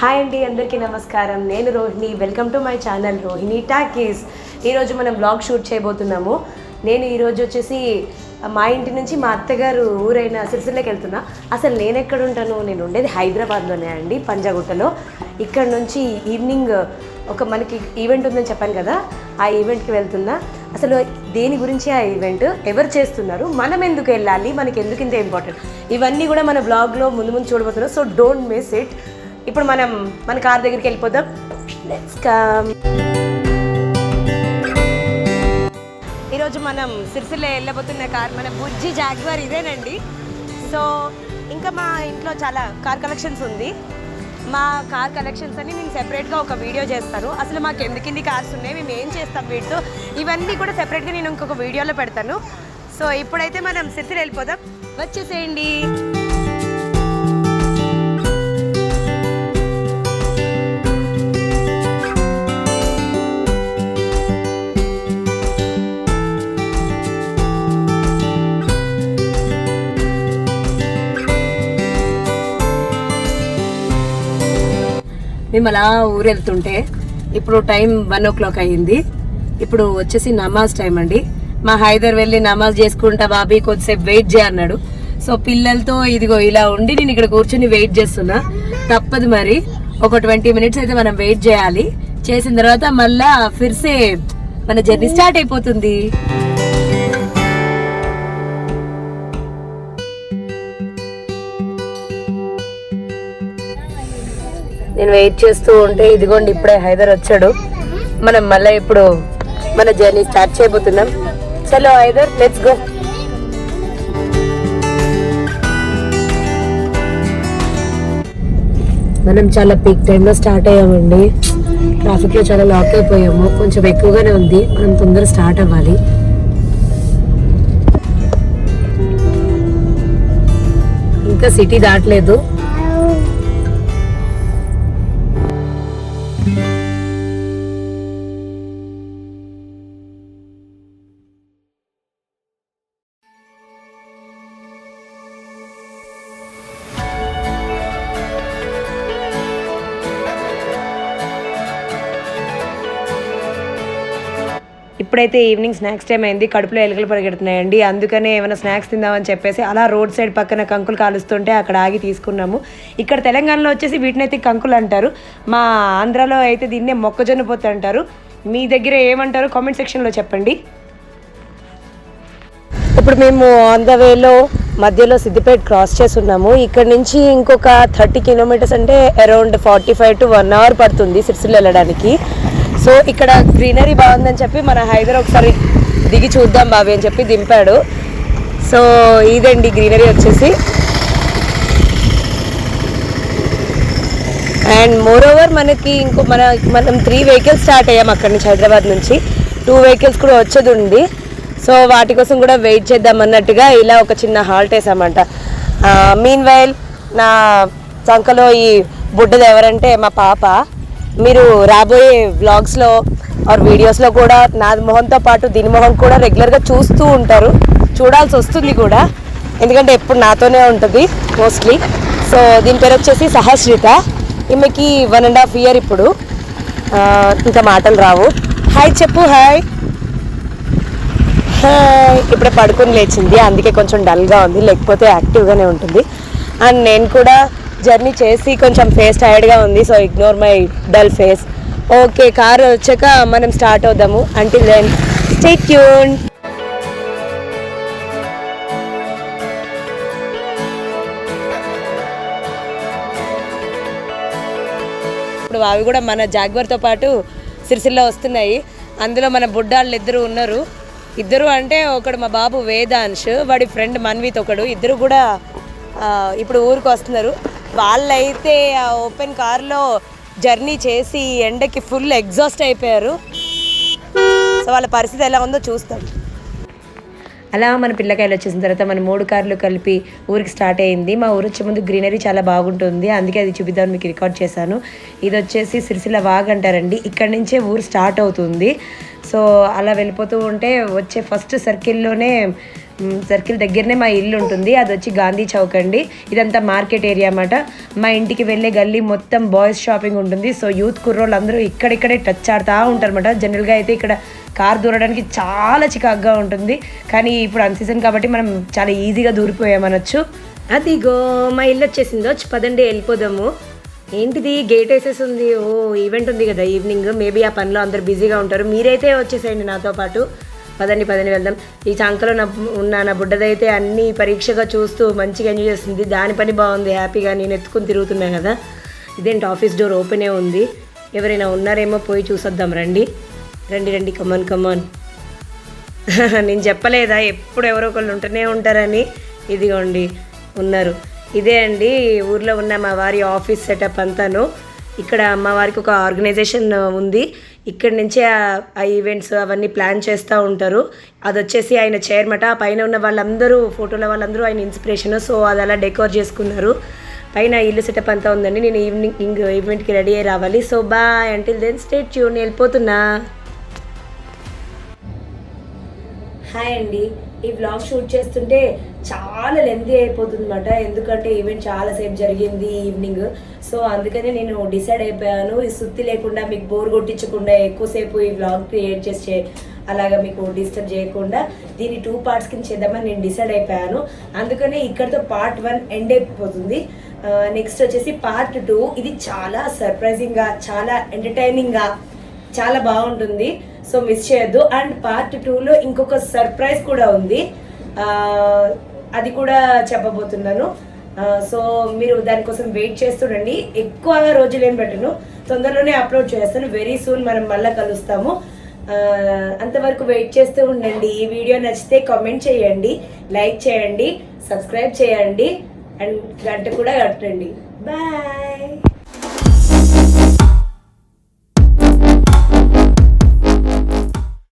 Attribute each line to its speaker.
Speaker 1: Hi అండి, అందరికీ నమస్కారం. నేను Rohini. Welcome to my channel Rohini talkies. ఈరోజు మనం బ్లాగ్ షూట్ చేయబోతున్నాము. నేను ఈరోజు వచ్చేసి మా ఇంటి నుంచి మా అత్తగారు ఊరైన సిరిసిల్లకి వెళ్తున్నా. అసలు నేను ఎక్కడ ఉంటాను, నేను ఉండేది హైదరాబాద్లోనే అండి, పంజాగుట్టలో. ఇక్కడ నుంచి ఈవినింగ్ మనకి ఈవెంట్ ఉందని చెప్పాను కదా, ఆ ఈవెంట్కి వెళ్తున్నా. అసలు దేని గురించి ఆ ఈవెంట్, ఎవరు చేస్తున్నారు, మనం ఎందుకు వెళ్ళాలి, మనకి ఎందుకు ఇంత ఇంపార్టెంట్, ఇవన్నీ కూడా మన బ్లాగ్లో ముందు చూడబోతున్నాం. So don't miss it. ఇప్పుడు మన కార్ దగ్గరికి వెళ్ళిపోదాం. Let's come. ఈరోజు మనం సిరిసిల్ల వెళ్ళబోతున్న కార్ మన బుజ్జి జాగ్వార్ ఇదేనండి. సో ఇంకా మా ఇంట్లో చాలా కార్ కలెక్షన్స్ ఉంది. మా కార్ కలెక్షన్స్ అని నేను సెపరేట్గా ఒక వీడియో చేస్తాను. అసలు మాకు ఎందుకు కార్స్ ఉన్నాయి, మేము ఏం చేస్తాం వీటితో, ఇవన్నీ కూడా సెపరేట్గా నేను ఇంకొక వీడియోలో పెడతాను. సో ఇప్పుడైతే మనం సిరిసిల్ల వెళ్ళిపోదాం. వచ్చేసేయండి. మేము అలా ఊరు వెళ్తుంటే ఇప్పుడు టైం 1 o'clock అయ్యింది. ఇప్పుడు వచ్చేసి నమాజ్ టైం అండి. మా హైదర్ వెళ్ళి నమాజ్ చేసుకుంటా బాబీ కొద్దిసేపు వెయిట్ చేయన్నాడు. సో పిల్లలతో ఇదిగో ఇలా ఉండి నేను ఇక్కడ కూర్చొని వెయిట్ చేస్తున్నా. తప్పదు మరి, ఒక 20 minutes అయితే మనం వెయిట్ చేయాలి. చేసిన తర్వాత మళ్ళా ఫిర్సే మన జర్నీ స్టార్ట్ అయిపోతుంది. నేను వెయిట్ చేస్తూ ఉంటే ఇదిగోండి ఇప్పుడే హైదర్ వచ్చాడు. మనం మళ్ళీ ఇప్పుడు మన జర్నీ స్టార్ట్ చేయబోతున్నాం. చలో హైదర్, లెట్స్ గో. మనం చాలా పీక్ టైంలో స్టార్ట్ అయ్యామండి. ట్రాఫిక్లో చాలా లాక్ అయిపోయాము. కొంచెం ఎక్కువగానే ఉంది, మనం తొందరగా స్టార్ట్ అవ్వాలి. ఇంకా సిటీ దాటలేదు. ఇప్పుడైతే ఈవినింగ్ స్నాక్స్ టైం అయింది. కడుపులో ఎలుకలు పరిగెడుతున్నాయండి. అందుకనే ఏమైనా స్నాక్స్ తిందామని చెప్పేసి అలా రోడ్ సైడ్ పక్కన కంకులు కాలుస్తుంటే అక్కడ ఆగి తీసుకున్నాము. ఇక్కడ తెలంగాణలో వచ్చేసి వీటిని అయితే కంకులు అంటారు. మా ఆంధ్రాలో అయితే దీన్నే మొక్కజొన్న పొత్తు అంటారు. మీ దగ్గర ఏమంటారు కామెంట్ సెక్షన్లో చెప్పండి. ఇప్పుడు మేము ఆన్ ద వేలో మధ్యలో సిద్దిపేట క్రాస్ చేస్తున్నాము. ఇక్కడ నుంచి ఇంకొక 30 kilometers అంటే అరౌండ్ 45 to 1 hour పడుతుంది సిరిసిల్ల వెళ్ళడానికి. సో ఇక్కడ గ్రీనరీ బాగుందని చెప్పి మన హైదర్ ఒకసారి దిగి చూద్దాం బాబీ అని చెప్పి దింపాడు. సో ఇదండి గ్రీనరీ వచ్చేసి. అండ్ మోర్ ఓవర్ మనకి మనం 3 vehicles స్టార్ట్ అయ్యాం అక్కడి నుంచి, హైదరాబాద్ నుంచి 2 vehicles కూడా వచ్చేది ఉంది. సో వాటి కోసం కూడా వెయిట్ చేద్దాం అన్నట్టుగా ఇలా ఒక చిన్న హాల్ట్ వేసామంట. మీన్ వైల్ నా చంకలో ఈ బుడ్డది ఎవరంటే మా పాప. మీరు రాబోయే వ్లాగ్స్లో ఆర్ వీడియోస్లో కూడా నా మొహంతో పాటు దీని మొహం కూడా రెగ్యులర్గా చూస్తూ ఉంటారు, చూడాల్సి వస్తుంది కూడా, ఎందుకంటే ఎప్పుడు నాతోనే ఉంటుంది మోస్ట్లీ. సో దీని పేరు వచ్చేసి సహస్రిత. ఈమెకి 1.5 year ఇప్పుడు. ఇంకా మాటలు రావు. హాయ్ చెప్పు. Hi hi. ఇప్పుడే పడుకొని లేచింది, అందుకే కొంచెం డల్గా ఉంది, లేకపోతే యాక్టివ్గానే ఉంటుంది. అండ్ నేను కూడా జర్నీ చేసి కొంచెం ఫేస్ టైర్డ్గా ఉంది. So ignore my dull face. Okay, car వచ్చాక మనం స్టార్ట్ అవుదాము. Until then stay tune. ఇప్పుడు అవి కూడా మన జాగ్వర్తో పాటు సిరిసిల్ల వస్తున్నాయి. అందులో మన బుడ్డాళ్ళు ఇద్దరు ఉన్నారు. ఇద్దరు అంటే ఒకడు మా బాబు వేదాంశ్, వాడి ఫ్రెండ్ మన్విత్ ఒకడు. ఇద్దరు కూడా ఇప్పుడు ఊరికి వస్తున్నారు. వాళ్ళైతే ఆ ఓపెన్ కార్లో జర్నీ చేసి ఎండకి ఫుల్ ఎగ్జాస్ట్ అయిపోయారు. సో వాళ్ళ పరిస్థితి ఎలా ఉందో చూస్తాం. అలా మన పిల్లకాయలు వచ్చేసిన తర్వాత మన 3 కార్లు కలిపి ఊరికి స్టార్ట్ అయ్యింది. మా ఊరు వచ్చే ముందు గ్రీనరీ చాలా బాగుంటుంది, అందుకే అది చూపిద్దామని మీకు రికార్డ్ చేశాను. ఇది వచ్చేసి సిరిసిల్ల వాగ్ అంటారండి. ఇక్కడ నుంచే ఊరు స్టార్ట్ అవుతుంది. సో అలా వెళ్ళిపోతూ ఉంటే వచ్చే ఫస్ట్ సర్కిల్లోనే సర్కిల్ దగ్గరనే మా ఇల్లు ఉంటుంది. అది వచ్చి గాంధీ చౌక్ అండి. ఇదంతా మార్కెట్ ఏరియా అన్నమాట. మా ఇంటికి వెళ్ళే గల్లీ మొత్తం బాయ్స్ షాపింగ్ ఉంటుంది. సో యూత్ కుర్రోళ్ళు అందరూ ఇక్కడిక్కడే టచ్ ఆడుతూ ఉంటారు అనమాట. జనరల్గా అయితే ఇక్కడ కార్ దూరడానికి చాలా చికాగ్గా ఉంటుంది, కానీ ఇప్పుడు అన్ సీజన్ కాబట్టి మనం చాలా ఈజీగా దూరిపోయామనొచ్చు. అదిగో మా ఇల్లు వచ్చేసిందో, పదండి వెళ్ళిపోదాము. ఏంటిది గేట్ వేసేసి ఉంది? ఓ ఈవెంట్ ఉంది కదా ఈవినింగ్, మేబీ ఆ పనిలో అందరు బిజీగా ఉంటారు. మీరైతే వచ్చేసేయండి నాతో పాటు. పదండి వెళ్దాం. ఈ చంకలో నా బుడ్డదైతే అన్ని పరీక్షగా చూస్తూ మంచిగా ఎంజాయ్ చేస్తుంది. దాని పని బాగుంది, హ్యాపీగా నేను ఎత్తుకుని తిరుగుతున్నా కదా. ఇదేంటి ఆఫీస్ డోర్ ఓపెనే ఉంది, ఎవరైనా ఉన్నారేమో పోయి చూసొద్దాం. రండి కమాన్. నేను చెప్పలేదా ఎప్పుడు ఎవరో ఒకళ్ళు ఉంటూనే ఉంటారని? ఇదిగోండి ఉన్నారు. ఇదే అండి ఊర్లో ఉన్న మా వారి ఆఫీస్ సెటప్ అంతాను. ఇక్కడ మా వారికి ఒక ఆర్గనైజేషన్ ఉంది. ఇక్కడి నుంచే ఆ ఈవెంట్స్ అవన్నీ ప్లాన్ చేస్తూ ఉంటారు. అది వచ్చేసి ఆయన చైర్మట. ఆ పైన ఉన్న వాళ్ళందరూ ఫోటోల వాళ్ళందరూ ఆయన ఇన్స్పిరేషన్. సో అది అలా డెకోర్ చేసుకున్నారు. పైన ఇల్లు సెటప్ అంతా ఉందండి. నేను ఈవెంట్కి రెడీ అయ్యి రావాలి. So bye, until then stay tune. వెళ్ళిపోతున్నా. హాయ్ అండి. ఈ వ్లాగ్ షూట్ చేస్తుంటే చాలా లెంతీ అయిపోతుంది అనమాట, ఎందుకంటే ఈవెంట్ చాలాసేపు జరిగింది ఈవినింగ్. సో అందుకనే నేను డిసైడ్ అయిపోయాను, ఈ సుత్తి లేకుండా మీకు బోర్ కొట్టించకుండా ఎక్కువసేపు ఈ వ్లాగ్ క్రియేట్ చేసి అలాగా మీకు డిస్టర్బ్ చేయకుండా దీన్ని 2 పార్ట్స్ కింద చేద్దామని నేను డిసైడ్ అయిపోయాను. అందుకనే ఇక్కడతో పార్ట్ 1 ఎండ్ అయిపోతుంది. నెక్స్ట్ వచ్చేసి పార్ట్ 2. ఇది చాలా సర్ప్రైజింగ్గా, చాలా ఎంటర్టైనింగ్గా, చాలా బాగుంటుంది. సో మిస్ చేయొద్దు. అండ్ పార్ట్ 2లో ఇంకొక సర్ప్రైజ్ కూడా ఉంది, అది కూడా చెప్పబోతున్నాను. సో మీరు దానికోసం వెయిట్ చేస్తుండండి. ఎక్కువ రోజులు ఏం పెట్టను, తొందరలోనే అప్లోడ్ చేస్తాను. వెరీ సూన్ మనం మళ్ళీ కలుస్తాము. అంతవరకు వెయిట్ చేస్తూ ఉండండి. ఈ వీడియో నచ్చితే కామెంట్ చేయండి, లైక్ చేయండి, సబ్స్క్రైబ్ చేయండి అండ్ గంట కూడా కట్టండి. బాయ్.